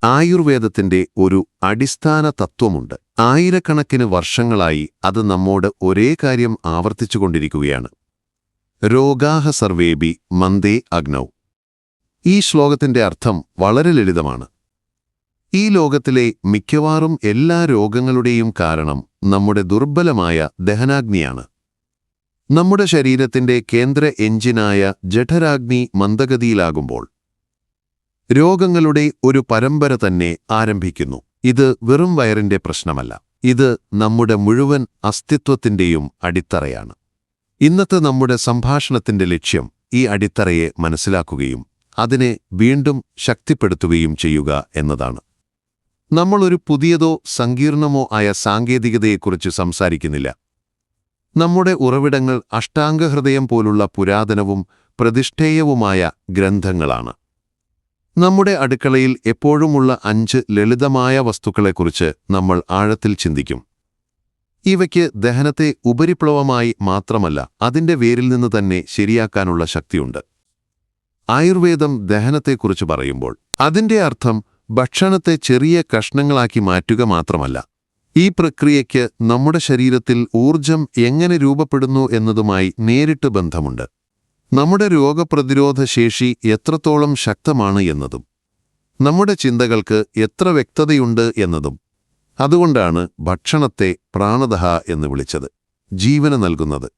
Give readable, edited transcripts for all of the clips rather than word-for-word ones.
ആയുർവേദത്തിന്റെ ഒരു അടിസ്ഥാന തത്വമുണ്ട്. ആയിരക്കണക്കിന് വർഷങ്ങളായി അത് നമ്മോട് ഒരേ കാര്യം ആവർത്തിച്ചുകൊണ്ടിരിക്കുകയാണ്. രോഗാഹ സർവേബി മന്ദേ അഗ്നൗ. ഈ ശ്ലോകത്തിന്റെ അർത്ഥം വളരെ ലളിതമാണ്. ഈ ലോകത്തിലെ മിക്കവാറും എല്ലാ രോഗങ്ങളുടെയും കാരണം നമ്മുടെ ദുർബലമായ ദഹനാഗ്നിയാണ്. നമ്മുടെ ശരീരത്തിന്റെ കേന്ദ്ര എഞ്ചിനായ ജഠരാഗ്നി മന്ദഗതിയിലാകുമ്പോൾ രോഗങ്ങളുടെ ഒരു പരമ്പര തന്നെ ആരംഭിക്കുന്നു. ഇത് വെറും വയറിന്റെ പ്രശ്നമല്ല, ഇത് നമ്മുടെ മുഴുവൻ അസ്തിത്വത്തിന്റെയും അടിത്തറയാണ്. ഇന്നത്തെ നമ്മുടെ സംഭാഷണത്തിന്റെ ലക്ഷ്യം ഈ അടിത്തറയെ മനസ്സിലാക്കുകയും അതിനെ വീണ്ടും ശക്തിപ്പെടുത്തുകയും ചെയ്യുക എന്നതാണ്. നമ്മൾ ഒരു പുതിയതോ സങ്കീർണമോ ആയ സാങ്കേതികതയെക്കുറിച്ച് സംസാരിക്കുന്നില്ല. നമ്മുടെ ഉറവിടങ്ങൾ അഷ്ടാംഗഹൃദയം പോലുള്ള പുരാതനവും പ്രതിഷ്ഠേയവുമായ ഗ്രന്ഥങ്ങളാണ്. നമ്മുടെ അടുക്കളയിൽ എപ്പോഴുമുള്ള 5 ലളിതമായ വസ്തുക്കളെക്കുറിച്ച് നമ്മൾ ആഴത്തിൽ ചിന്തിക്കും. ഇവയ്ക്ക് ദഹനത്തെ ഉപരിപ്ലവമായി മാത്രമല്ല, അതിന്റെ വേരിൽ നിന്ന് തന്നെ ശരിയാക്കാനുള്ള ശക്തിയുണ്ട്. ആയുർവേദം ദഹനത്തെക്കുറിച്ച് പറയുമ്പോൾ അതിന്റെ അർത്ഥം ഭക്ഷണത്തെ ചെറിയ കഷ്ണങ്ങളാക്കി മാറ്റുക മാത്രമല്ല. ഈ പ്രക്രിയയ്ക്ക് നമ്മുടെ ശരീരത്തിൽ ഊർജം എങ്ങനെ രൂപപ്പെടുന്നു എന്നതുമായി നേരിട്ട് ബന്ധമുണ്ട്. നമ്മുടെ രോഗപ്രതിരോധ ശേഷി എത്രത്തോളം ശക്തമാണ് എന്നതും, നമ്മുടെ ചിന്തകൾക്ക് എത്ര വ്യക്തതയുണ്ട് എന്നതും. അതുകൊണ്ടാണ് ഭക്ഷണത്തെ പ്രാണദഹ എന്ന് വിളിച്ചത്, ജീവന് നൽകുന്നത്.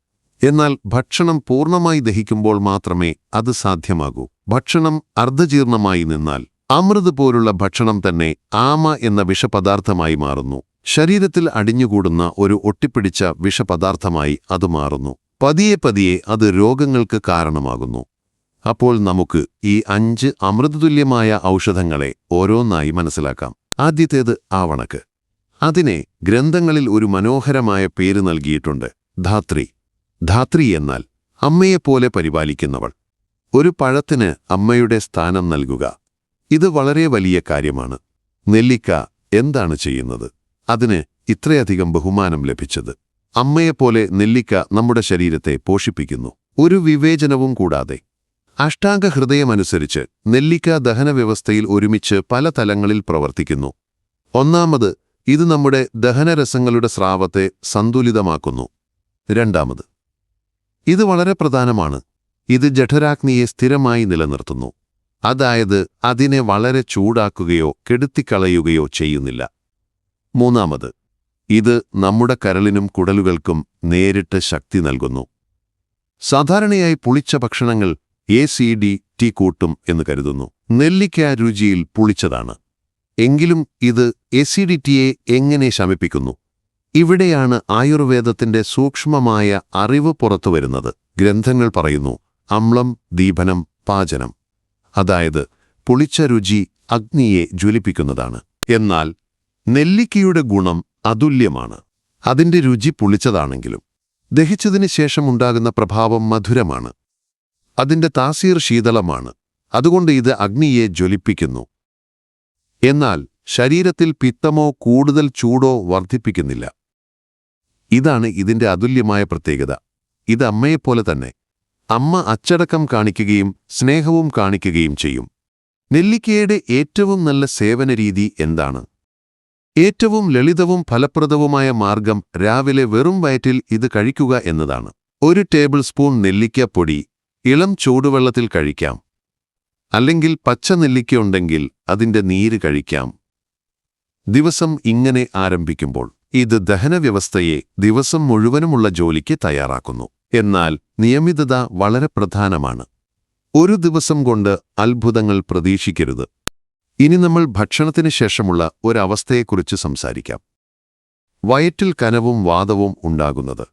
എന്നാൽ ഭക്ഷണം പൂർണ്ണമായി ദഹിക്കുമ്പോൾ മാത്രമേ അത് സാധ്യമാകൂ. ഭക്ഷണം അർദ്ധജീർണമായി നിന്നാൽ അമൃത് പോലുള്ള ഭക്ഷണം തന്നെ ആമ എന്ന വിഷപദാർത്ഥമായി മാറുന്നു. ശരീരത്തിൽ അടിഞ്ഞുകൂടുന്ന ഒരു ഒട്ടിപ്പിടിച്ച വിഷപദാർത്ഥമായി അത് മാറുന്നു. പതിയെ പതിയെ അത് രോഗങ്ങൾക്ക് കാരണമാകുന്നു. അപ്പോൾ നമുക്ക് ഈ 5 അമൃതതുല്യമായ ഔഷധങ്ങളെ ഓരോന്നായി മനസ്സിലാക്കാം. ആദ്യത്തേത് ആവണക്ക്. അതിനെ ഗ്രന്ഥങ്ങളിൽ ഒരു മനോഹരമായ പേര് നൽകിയിട്ടുണ്ട്, ധാത്രി. ധാത്രി എന്നാൽ അമ്മയെപ്പോലെ പരിപാലിക്കുന്നവൾ. ഒരു പഴത്തിന് അമ്മയുടെ സ്ഥാനം നൽകുക, ഇത് വളരെ വലിയ കാര്യമാണ്. നെല്ലിക്ക എന്താണ് ചെയ്യുന്നത്? അതിന് ഇത്രയധികം ബഹുമാനം ലഭിച്ചത്. അമ്മയെപ്പോലെ നെല്ലിക്ക നമ്മുടെ ശരീരത്തെ പോഷിപ്പിക്കുന്നു, ഒരു വിവേചനവും കൂടാതെ. അഷ്ടാംഗഹൃദയമനുസരിച്ച് നെല്ലിക്ക ദഹനവ്യവസ്ഥയിൽ ഒരുമിച്ച് പല തലങ്ങളിൽ പ്രവർത്തിക്കുന്നു. ഒന്നാമത്, ഇത് നമ്മുടെ ദഹനരസങ്ങളുടെ സ്രാവത്തെ സന്തുലിതമാക്കുന്നു. രണ്ടാമത്, ഇത് വളരെ പ്രധാനമാണ്, ഇത് ജഠരാഗ്നിയെ സ്ഥിരമായി നിലനിർത്തുന്നു. അതായത് അതിനെ വളരെ ചൂടാക്കുകയോ കെടുത്തിക്കളയുകയോ ചെയ്യുന്നില്ല. മൂന്നാമത്, ഇത് നമ്മുടെ കരളിനും കുടലുകൾക്കും നേരിട്ട് ശക്തി നൽകുന്നു. സാധാരണയായി പുളിച്ച ഭക്ഷണങ്ങൾ ACD കൂട്ടും എന്ന് കരുതുന്നു. നെല്ലിക്ക രുചിയിൽ പുളിച്ചതാണ്, എങ്കിലും ഇത് ACDയെ എങ്ങനെ ശമിപ്പിക്കുന്നു? ഇവിടെയാണ് ആയുർവേദത്തിന്റെ സൂക്ഷ്മമായ അറിവ് പുറത്തുവരുന്നത്. ഗ്രന്ഥങ്ങൾ പറയുന്നു, അമ്ലം ദീപനം പാചനം. അതായത് പുളിച്ച രുചി അഗ്നിയെ ജ്വലിപ്പിക്കുന്നതാണ്. എന്നാൽ നെല്ലിക്കയുടെ ഗുണം അതുല്യമാണ്. അതിന്റെ രുചി പുളിച്ചതാണെങ്കിലും ദഹിച്ചതിന് ശേഷമുണ്ടാകുന്ന പ്രഭാവം മധുരമാണ്. അതിന്റെ താസീർ ശീതളമാണ്. അതുകൊണ്ട് ഇത് അഗ്നിയെ ജ്വലിപ്പിക്കുന്നു. എന്നാൽ ശരീരത്തിൽ പിത്തമോ കൂടുതൽ ചൂടോ വർദ്ധിപ്പിക്കുന്നില്ല. ഇതാണ് ഇതിന്റെ അതുല്യമായ പ്രത്യേകത. ഇത് അമ്മയെപ്പോലെ തന്നെ. അമ്മ അച്ചടക്കം കാണിക്കുകയും സ്നേഹവും കാണിക്കുകയും ചെയ്യും. നെല്ലിക്കയുടെ ഏറ്റവും നല്ല സേവന രീതി എന്താണ്? ഏറ്റവും ലളിതവും ഫലപ്രദവുമായ മാർഗം രാവിലെ വെറും വയറ്റിൽ ഇത് കഴിക്കുക എന്നതാണ്. 1 ടേബിൾ സ്പൂൺ നെല്ലിക്കപ്പൊടി ഇളം ചൂടുവെള്ളത്തിൽ കഴിക്കാം. അല്ലെങ്കിൽ പച്ച നെല്ലിക്ക ഉണ്ടെങ്കിൽ അതിന്റെ നീര് കഴിക്കാം. ദിവസം ഇങ്ങനെ ആരംഭിക്കുമ്പോൾ ഇത് ദഹനവ്യവസ്ഥയെ ദിവസം മുഴുവനുമുള്ള ജോലിക്ക് തയ്യാറാക്കുന്നു. എന്നാൽ നിയമിതത വളരെ പ്രധാനമാണ്. ഒരു ദിവസം കൊണ്ട് അത്ഭുതങ്ങൾ പ്രതീക്ഷിക്കരുത്. ഇനി നമ്മൾ ഭക്ഷണത്തിന് ശേഷമുള്ള ഒരവസ്ഥയെക്കുറിച്ച് സംസാരിക്കാം. വയറ്റിൽ കനവും വാതവും ഉണ്ടാകുന്നത്.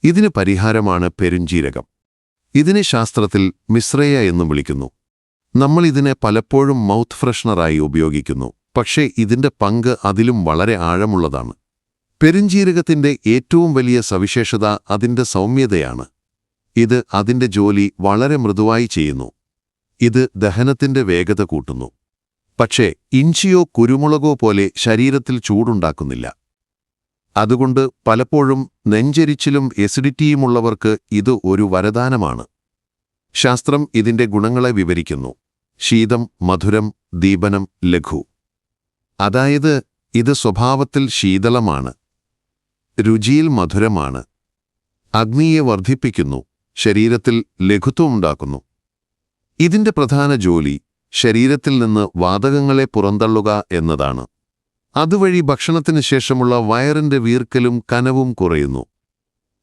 ഇതിന് പരിഹാരമാണ് പെരുംജീരകം. ഇതിനെ ശാസ്ത്രത്തിൽ മിശ്രയ എന്നും വിളിക്കുന്നു. നമ്മൾ ഇതിനെ പലപ്പോഴും മൗത്ത് ഫ്രഷ്നറായി ഉപയോഗിക്കുന്നു. പക്ഷേ ഇതിന്റെ പങ്ക് അതിലും വളരെ ആഴമുള്ളതാണ്. പെരുംജീരകത്തിന്റെ ഏറ്റവും വലിയ സവിശേഷത അതിന്റെ സൗമ്യതയാണ്. ഇത് അതിന്റെ ജോലി വളരെ മൃദുവായി ചെയ്യുന്നു. ഇത് ദഹനത്തിന്റെ വേഗത കൂട്ടുന്നു. പക്ഷേ ഇഞ്ചിയോ കുരുമുളകോ പോലെ ശരീരത്തിൽ ചൂടുണ്ടാക്കുന്നില്ല. അതുകൊണ്ട് പലപ്പോഴും നെഞ്ചെരിച്ചിലും എസിഡിറ്റിയുമുള്ളവർക്ക് ഇത് ഒരു വരദാനമാണ്. ശാസ്ത്രം ഇതിന്റെ ഗുണങ്ങളെ വിവരിക്കുന്നു. ശീതം, മധുരം, ദീപനം, ലഘു. അതായത് ഇത് സ്വഭാവത്തിൽ ശീതളമാണ്, രുചിയിൽ മധുരമാണ്, അഗ്നിയെ വർദ്ധിപ്പിക്കുന്നു, ശരീരത്തിൽ ലഘുത്വമുണ്ടാക്കുന്നു. ഇതിന്റെ പ്രധാന ജോലി ശരീരത്തിൽ നിന്ന് വാതകങ്ങളെ പുറന്തള്ളുക എന്നതാണ്. അതുവഴി ഭക്ഷണത്തിന് ശേഷമുള്ള വയറിന്റെ വീർക്കലും കനവും കുറയുന്നു.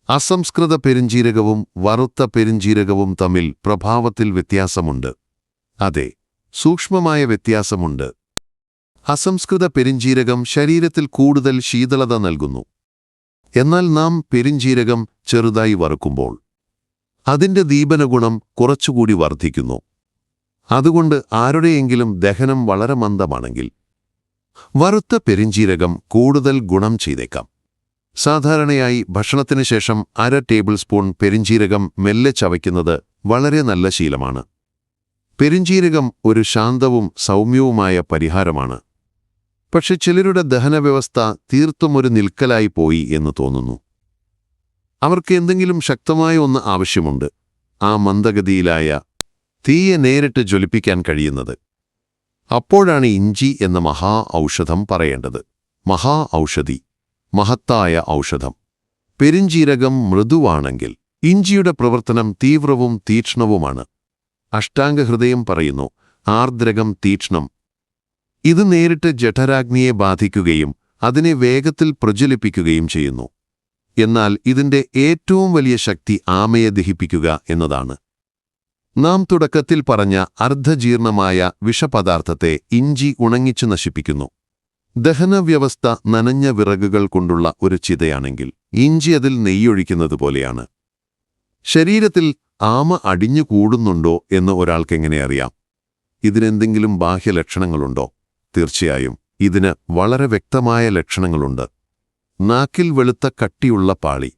അസംസ്കൃത പെരുംജീരകവും വറുത്ത പെരുംജീരകവും തമ്മിൽ പ്രഭാവത്തിൽ വ്യത്യാസമുണ്ട്. അതെ, സൂക്ഷ്മമായ വ്യത്യാസമുണ്ട്. അസംസ്കൃത പെരുംജീരകം ശരീരത്തിൽ കൂടുതൽ ശീതളത നൽകുന്നു. എന്നാൽ നാം പെരുംജീരകം ചെറുതായി വറുക്കുമ്പോൾ അതിന്റെ ദീപനഗുണം കുറച്ചുകൂടി വർദ്ധിക്കുന്നു. അതുകൊണ്ട് ആരുടെയെങ്കിലും ദഹനം വളരെ മന്ദമാണെങ്കിൽ വറുത്ത പെരുംജീരകം കൂടുതൽ ഗുണം ചെയ്തേക്കാം. സാധാരണയായി ഭക്ഷണത്തിന് ശേഷം 1/2 ടേബിൾ സ്പൂൺ പെരുംജീരകം മെല്ലെ ചവയ്ക്കുന്നത് വളരെ നല്ല ശീലമാണ്. പെരുംജീരകം ഒരു ശാന്തവും സൗമ്യവുമായ പരിഹാരമാണ്. പക്ഷെ ചിലരുടെ ദഹനവ്യവസ്ഥ തീർത്തും ഒരു നിൽക്കലായി പോയി എന്ന് തോന്നുന്നു. അവർക്ക് എന്തെങ്കിലും ശക്തമായ ഒന്ന് ആവശ്യമുണ്ട്, ആ മന്ദഗതിയിലായ തീയെ നേരിട്ട് ജ്വലിപ്പിക്കാൻ കഴിയുന്നത്. അപ്പോഴാണ് ഇഞ്ചി എന്ന മഹാ ഔഷധം പറയേണ്ടത്. മഹാ ഔഷധി, മഹത്തായ ഔഷധം. പെരുംജീരകം മൃദുവാണെങ്കിൽ ഇഞ്ചിയുടെ പ്രവർത്തനം തീവ്രവും തീക്ഷ്ണവുമാണ്. അഷ്ടാംഗഹൃദയം പറയുന്നു, ആർദ്രകം തീക്ഷ്ണം. ഇത് നേരിട്ട് ജഠരാഗ്നിയെ ബാധിക്കുകയും അതിനെ വേഗത്തിൽ പ്രജ്വലിപ്പിക്കുകയും ചെയ്യുന്നു. എന്നാൽ ഇതിന്റെ ഏറ്റവും വലിയ ശക്തി ആമയെ ദഹിപ്പിക്കുക എന്നതാണ്. നാം തുടക്കത്തിൽ പറഞ്ഞ അർദ്ധജീർണമായ വിഷപദാർത്ഥത്തെ ഇഞ്ചി ഉണങ്ങിച്ചു നശിപ്പിക്കുന്നു. ദഹനവ്യവസ്ഥ നനഞ്ഞ വിറകുകൾ കൊണ്ടുള്ള ഒരു ചിതയാണെങ്കിൽ ഇഞ്ചി അതിൽ നെയ്യൊഴിക്കുന്നത് പോലെയാണ്. ശരീരത്തിൽ ആമ അടിഞ്ഞുകൂടുന്നുണ്ടോ എന്ന് ഒരാൾക്കെങ്ങനെ അറിയാം? ഇതിനെന്തെങ്കിലും ബാഹ്യലക്ഷണങ്ങളുണ്ടോ? തീർച്ചയായും ഇതിന് വളരെ വ്യക്തമായ ലക്ഷണങ്ങളുണ്ട്. നാക്കിൽ വെളുത്ത കട്ടിയുള്ള പാളി,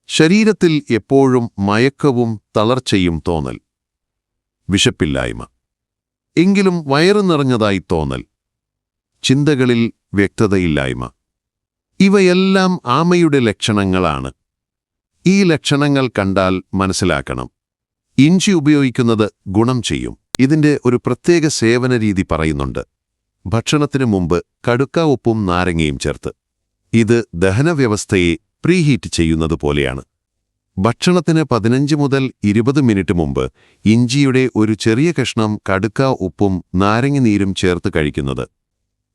ശരീരത്തിൽ എപ്പോഴും മയക്കവും തളർച്ചയും തോന്നൽ, വിശപ്പില്ലായ്മ, എങ്കിലും വയറു നിറഞ്ഞതായി തോന്നൽ, ചിന്തകളിൽ വ്യക്തതയില്ലായ്മ. ഇവയെല്ലാം ആമയുടെ ലക്ഷണങ്ങളാണ്. ഈ ലക്ഷണങ്ങൾ കണ്ടാൽ മനസ്സിലാക്കണം, ഇഞ്ചി ഉപയോഗിക്കുന്നത് ഗുണം ചെയ്യും. ഇതിന്റെ ഒരു പ്രത്യേക സേവന രീതി പറയുന്നുണ്ട്. ഭക്ഷണത്തിനു മുമ്പ് കടുക്ക ഉപ്പും നാരങ്ങയും ചേർത്ത്. ഇത് ദഹനവ്യവസ്ഥയെ പ്രീഹീറ്റ് ചെയ്യുന്നത് പോലെയാണ്. ഭക്ഷണത്തിന് 15 മുതൽ 20 മിനിറ്റ് മുമ്പ് ഇഞ്ചിയുടെ ഒരു ചെറിയ കഷ്ണം കടുക്ക ഉപ്പും നാരങ്ങനീരും ചേർത്ത് കഴിക്കുന്നത്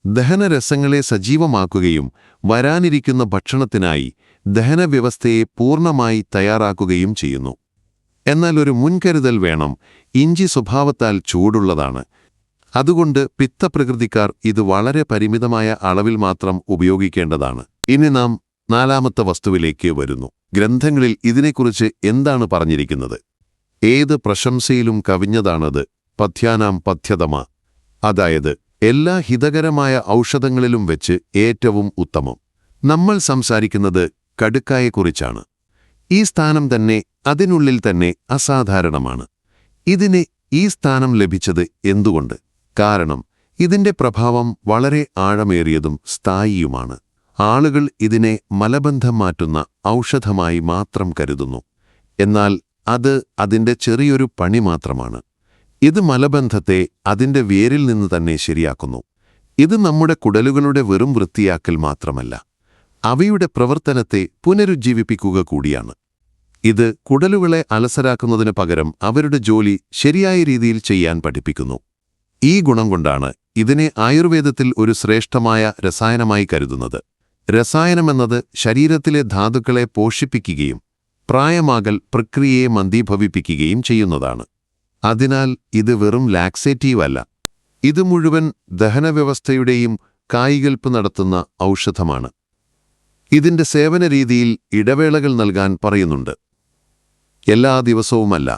ദഹനരസങ്ങളെ സജീവമാക്കുകയും വരാനിരിക്കുന്ന ഭക്ഷണത്തിനായി ദഹനവ്യവസ്ഥയെ പൂർണ്ണമായി തയ്യാറാക്കുകയും ചെയ്യുന്നു. എന്നാൽ ഒരു മുൻകരുതൽ വേണം. ഇഞ്ചി സ്വഭാവത്താൽ ചൂടുള്ളതാണ്. അതുകൊണ്ട് പിത്തപ്രകൃതിക്കാർ ഇത് വളരെ പരിമിതമായ അളവിൽ മാത്രം ഉപയോഗിക്കേണ്ടതാണ്. ഇനി നാം 4ാമത്തെ വസ്തുവിലേക്ക് വരുന്നു. ഗ്രന്ഥങ്ങളിൽ ഇതിനെക്കുറിച്ച് എന്താണ് പറഞ്ഞിരിക്കുന്നത്? ഏത് പ്രശംസയിലും കവിഞ്ഞതാണത്. പഥ്യാനാം പഥ്യതമ, അതായത് എല്ലാ ഹിതകരമായ ഔഷധങ്ങളിലും വെച്ച് ഏറ്റവും ഉത്തമം. നമ്മൾ സംസാരിക്കുന്നത് കടുക്കായെക്കുറിച്ചാണ്. ഈ സ്ഥാനം തന്നെ അതിനുള്ളിൽ തന്നെ അസാധാരണമാണ്. ഇതിന് ഈ സ്ഥാനം ലഭിച്ചത് എന്തുകൊണ്ട്? കാരണം ഇതിന്റെ പ്രഭാവം വളരെ ആഴമേറിയതും സ്ഥായിയുമാണ്. ആളുകൾ ഇതിനെ മലബന്ധം മാറ്റുന്ന ഔഷധമായി മാത്രം കരുതുന്നു. എന്നാൽ അത് അതിന്റെ ചെറിയൊരു പണി മാത്രമാണ്. ഇത് മലബന്ധത്തെ അതിന്റെ വേരിൽ നിന്ന് തന്നെ ശരിയാക്കുന്നു. ഇത് നമ്മുടെ കുടലുകളുടെ വെറും വൃത്തിയാക്കൽ മാത്രമല്ല, അവയുടെ പ്രവർത്തനത്തെ പുനരുജ്ജീവിപ്പിക്കുക കൂടിയാണ്. ഇത് കുടലുകളെ അലസരാക്കുന്നതിന് പകരം അവരുടെ ജോലി ശരിയായ രീതിയിൽ ചെയ്യാൻ പഠിപ്പിക്കുന്നു. ഈ ഗുണം കൊണ്ടാണ് ഇതിനെ ആയുർവേദത്തിൽ ഒരു ശ്രേഷ്ഠമായ രസായനമായി കരുതുന്നത്. രസായനമെന്നത് ശരീരത്തിലെ ധാതുക്കളെ പോഷിപ്പിക്കുകയും പ്രായമാകൽ പ്രക്രിയയെ മന്ദീഭവിപ്പിക്കുകയും ചെയ്യുന്നതാണ്. അതിനാൽ ഇത് വെറും ലാക്സേറ്റീവ് അല്ല, ഇത് മുഴുവൻ ദഹനവ്യവസ്ഥയുടെയും കായ്കൽപ്പ് നടത്തുന്ന ഔഷധമാണ്. ഇതിന്റെ സേവനരീതിയിൽ ഇടവേളകൾ നൽകാൻ പറയുന്നുണ്ട്. എല്ലാ ദിവസവുമല്ല,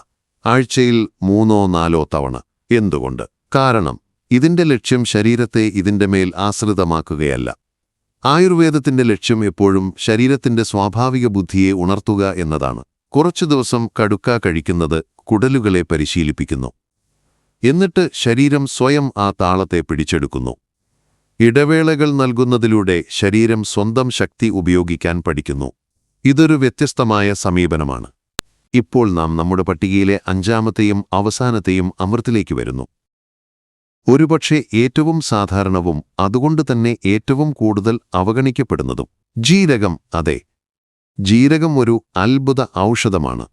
ആഴ്ചയിൽ 3-4 തവണ. എന്തുകൊണ്ട്? കാരണം ഇതിന്റെ ലക്ഷ്യം ശരീരത്തെ ഇതിന്റെ മേൽ ആശ്രിതമാക്കുകയല്ല. ആയുർവേദത്തിന്റെ ലക്ഷ്യം എപ്പോഴും ശരീരത്തിന്റെ സ്വാഭാവിക ബുദ്ധിയെ ഉണർത്തുക എന്നതാണ്. കുറച്ചു ദിവസം കടുക്ക കഴിക്കുന്നത് കുടലുകളെ പരിശീലിപ്പിക്കുന്നു. എന്നിട്ട് ശരീരം സ്വയം ആ താളത്തെ പിടിച്ചെടുക്കുന്നു. ഇടവേളകൾ നൽകുന്നതിലൂടെ ശരീരം സ്വന്തം ശക്തി ഉപയോഗിക്കാൻ പഠിക്കുന്നു. ഇതൊരു വ്യത്യസ്തമായ സമീപനമാണ്. ഇപ്പോൾ നാം നമ്മുടെ പട്ടികയിലെ 5ാമത്തെയും അവസാനത്തെയും അമൃത്തിലേക്ക് വരുന്നു. ഒരുപക്ഷെ ഏറ്റവും സാധാരണവും അതുകൊണ്ട് തന്നെ ഏറ്റവും കൂടുതൽ അവഗണിക്കപ്പെടുന്നതും. ജീരകം. അതെ, ജീരകം ഒരു അത്ഭുത ഔഷധമാണ്.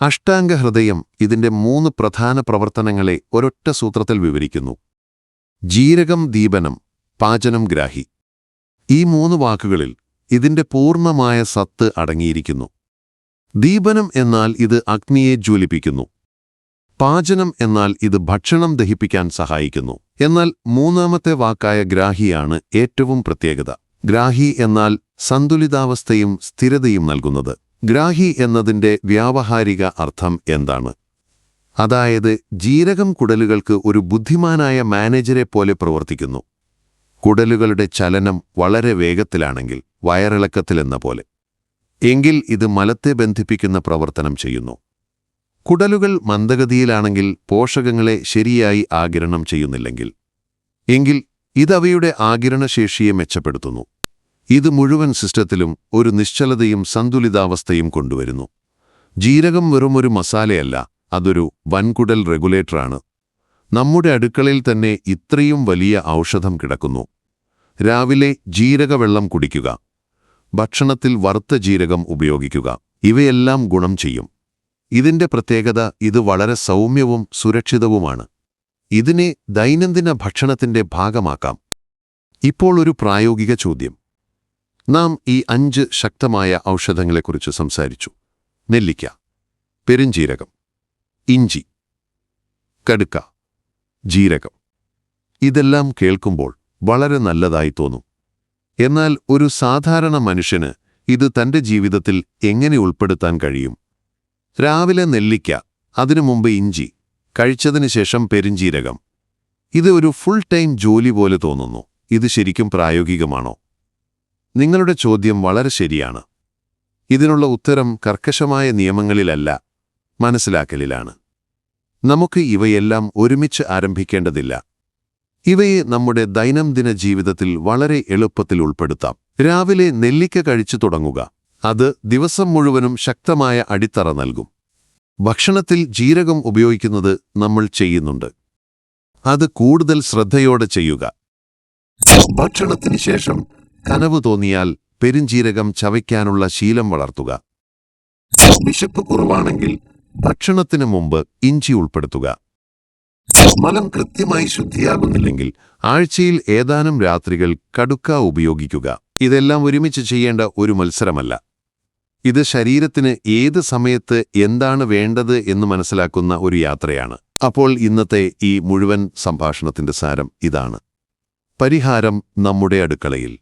അഷ്ടാംഗഹൃദയം ഇതിന്റെ 3 പ്രധാന പ്രവർത്തനങ്ങളെ ഒരൊറ്റ സൂത്രത്തിൽ വിവരിക്കുന്നു. ജീരകം ദീപനം, പാചനം ഗ്രാഹി. ഈ 3 വാക്കുകളിൽ ഇതിന്റെ പൂർണ്ണമായ സത്ത് അടങ്ങിയിരിക്കുന്നു. ദീപനം എന്നാൽ ഇത് അഗ്നിയെ ജ്വലിപ്പിക്കുന്നു. പാചനം എന്നാൽ ഇത് ഭക്ഷണം ദഹിപ്പിക്കാൻ സഹായിക്കുന്നു. എന്നാൽ 3ാമത്തെ വാക്കായ ഗ്രാഹിയാണ് ഏറ്റവും പ്രത്യേകത. ഗ്രാഹി എന്നാൽ സന്തുലിതാവസ്ഥയും സ്ഥിരതയും നൽകുന്നത്. ഗ്രാഹി എന്നതിന്റെ വ്യാവഹാരിക അർത്ഥം എന്താണ്? അതായത് ജീരകം കുടലുകൾക്ക് ഒരു ബുദ്ധിമാനായ മാനേജരെ പോലെ പ്രവർത്തിക്കുന്നു. കുടലുകളുടെ ചലനം വളരെ വേഗത്തിലാണെങ്കിൽ, വയറിളക്കത്തിലെന്ന പോലെ, എങ്കിൽ ഇത് മലത്തെ ബന്ധിപ്പിക്കുന്ന പ്രവർത്തനം ചെയ്യുന്നു. കുടലുകൾ മന്ദഗതിയിലാണെങ്കിൽ, പോഷകങ്ങളെ ശരിയായി ആഗിരണം ചെയ്യുന്നില്ലെങ്കിൽ, എങ്കിൽ ഇതവയുടെ ആഗിരണശേഷിയെ മെച്ചപ്പെടുത്തുന്നു. ഇത് മുഴുവൻ സിസ്റ്റത്തിലും ഒരു നിശ്ചലതയും സന്തുലിതാവസ്ഥയും കൊണ്ടുവരുന്നു. ജീരകം വെറുമൊരു മസാലയല്ല, അതൊരു വൻകുടൽ റെഗുലേറ്ററാണ്. നമ്മുടെ അടുക്കളയിൽ തന്നെ ഇത്രയും വലിയ ഔഷധം കിടക്കുന്നു. രാവിലെ ജീരകവെള്ളം കുടിക്കുക, ഭക്ഷണത്തിൽ വറുത്ത ജീരകം ഉപയോഗിക്കുക, ഇവയെല്ലാം ഗുണം ചെയ്യും. ഇതിന്റെ പ്രത്യേകത ഇത് വളരെ സൗമ്യവും സുരക്ഷിതവുമാണ്. ഇതിനെ ദൈനംദിന ഭക്ഷണത്തിന്റെ ഭാഗമാക്കാം. ഇപ്പോൾ ഒരു പ്രായോഗിക ചോദ്യം. നാം ഈ 5 ശക്തമായ ഔഷധങ്ങളെക്കുറിച്ച് സംസാരിച്ചു. നെല്ലിക്ക, പെരുംജീരകം, ഇഞ്ചി, കടുക്ക, ജീരകം. ഇതെല്ലാം കേൾക്കുമ്പോൾ വളരെ നല്ലതായി തോന്നും. എന്നാൽ ഒരു സാധാരണ മനുഷ്യന് ഇത് തന്റെ ജീവിതത്തിൽ എങ്ങനെ ഉൾപ്പെടുത്താൻ കഴിയും? രാവിലെ നെല്ലിക്ക, അതിനു മുമ്പ് ഇഞ്ചി, കഴിച്ചതിന് ശേഷം പെരുംജീരകം. ഇത് ഒരു ഫുൾ ടൈം ജോലി പോലെ തോന്നുന്നു. ഇത് ശരിക്കും പ്രായോഗികമാണോ? നിങ്ങളുടെ ചോദ്യം വളരെ ശരിയാണ്. ഇതിനുള്ള ഉത്തരം കർക്കശമായ നിയമങ്ങളിലല്ല, മനസ്സിലാക്കലിലാണ്. നമുക്ക് ഇവയെല്ലാം ഒരുമിച്ച് ആരംഭിക്കേണ്ടതില്ല. ഇവയെ നമ്മുടെ ദൈനംദിന ജീവിതത്തിൽ വളരെ എളുപ്പത്തിൽ ഉൾപ്പെടുത്താം. രാവിലെ നെല്ലിക്ക കഴിച്ചു തുടങ്ങുക. അത് ദിവസം മുഴുവനും ശക്തമായ അടിത്തറ നൽകും. ഭക്ഷണത്തിൽ ജീരകം ഉപയോഗിക്കുന്നത് നമ്മൾ ചെയ്യുന്നുണ്ട്. അത് കൂടുതൽ ശ്രദ്ധയോടെ ചെയ്യുക. ഭക്ഷണത്തിന് ശേഷം കനവ് തോന്നിയാൽ പെരുംജീരകം ചവയ്ക്കാനുള്ള ശീലം വളർത്തുക. വിശപ്പ് കുറവാണെങ്കിൽ ഭക്ഷണത്തിന് മുമ്പ് ഇഞ്ചി ഉൾപ്പെടുത്തുക. മലം കൃത്യമായി ശുദ്ധിയാകുന്നില്ലെങ്കിൽ ആഴ്ചയിൽ ഏതാനും രാത്രികൾ കടുക്ക ഉപയോഗിക്കുക. ഇതെല്ലാം ഒരുമിച്ച് ചെയ്യേണ്ട ഒരു മത്സരമല്ല. ഇത് ശരീരത്തിന് ഏത് സമയത്ത് എന്താണ് വേണ്ടത് എന്ന് മനസ്സിലാക്കുന്ന ഒരു യാത്രയാണ്. അപ്പോൾ ഇന്നത്തെ ഈ മുഴുവൻ സംഭാഷണത്തിന്റെ സാരം ഇതാണ്. പരിഹാരം നമ്മുടെ അടുക്കളയിൽ,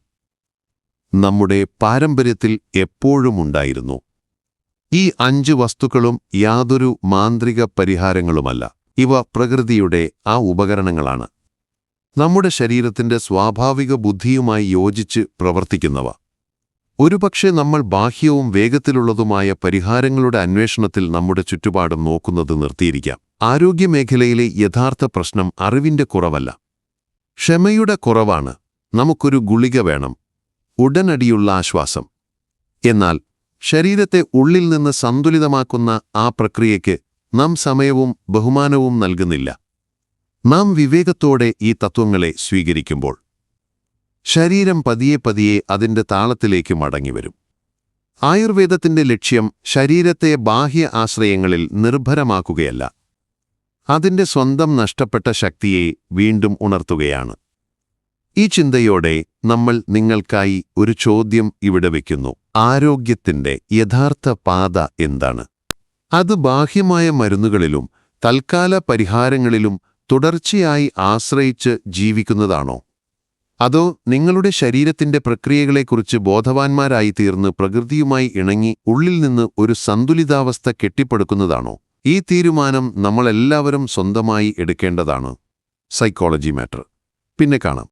നമ്മുടെ പാരമ്പര്യത്തിൽ എപ്പോഴും ഉണ്ടായിരുന്നു. ഈ 5 വസ്തുക്കളും യാതൊരു മാന്ത്രിക പരിഹാരങ്ങളുമല്ല. ഇവ പ്രകൃതിയുടെ ആ ഉപകരണങ്ങളാണ്. നമ്മുടെ ശരീരത്തിന്റെ സ്വാഭാവിക ബുദ്ധിയുമായി യോജിച്ച് പ്രവർത്തിക്കുന്നവ. ഒരുപക്ഷെ നമ്മൾ ബാഹ്യവും വേഗത്തിലുള്ളതുമായ പരിഹാരങ്ങളുടെ അന്വേഷണത്തിൽ നമ്മുടെ ചുറ്റുപാടും നോക്കുന്നത് നിർത്തിയിരിക്കാം. ആരോഗ്യമേഖലയിലെ യഥാർത്ഥ പ്രശ്നം അറിവിന്റെ കുറവല്ല, ക്ഷമയുടെ കുറവാണ്. നമുക്കൊരു ഗുളിക വേണം, ഉടനടിയുള്ള ആശ്വാസം. എന്നാൽ ശരീരത്തെ ഉള്ളിൽ നിന്ന് സന്തുലിതമാക്കുന്ന ആ പ്രക്രിയയ്ക്ക് നാം സമയവും ബഹുമാനവും നൽകുന്നില്ല. നാം വിവേകത്തോടെ ഈ തത്വങ്ങളെ സ്വീകരിക്കുമ്പോൾ ശരീരം പതിയെ പതിയെ അതിന്റെ താളത്തിലേക്ക് മടങ്ങിവരും. ആയുർവേദത്തിന്റെ ലക്ഷ്യം ശരീരത്തെ ബാഹ്യ ആശ്രയങ്ങളിൽ നിർഭരമാക്കുകയല്ല, അതിന്റെ സ്വന്തം നഷ്ടപ്പെട്ട ശക്തിയെ വീണ്ടും ഉണർത്തുകയാണ്. ഈ ചിന്തയോടെ നമ്മൾ നിങ്ങൾക്കായി ഒരു ചോദ്യം ഇവിടെ വയ്ക്കുന്നു. ആരോഗ്യത്തിന്റെ യഥാർത്ഥ പാത എന്താണ്? അത് ബാഹ്യമായ മരുന്നുകളിലും തൽക്കാല പരിഹാരങ്ങളിലും തുടർച്ചയായി ആശ്രയിച്ച് ജീവിക്കുന്നതാണോ? അതോ നിങ്ങളുടെ ശരീരത്തിന്റെ പ്രക്രിയകളെക്കുറിച്ച് ബോധവാന്മാരായി തീർന്ന് പ്രകൃതിയുമായി ഇണങ്ങി ഉള്ളിൽ നിന്ന് ഒരു സന്തുലിതാവസ്ഥ കെട്ടിപ്പടുക്കുന്നതാണോ? ഈ തീരുമാനം നമ്മളെല്ലാവരും സ്വന്തമായി എടുക്കേണ്ടതാണ്. Psychology matter. പിന്നെ കാണാം.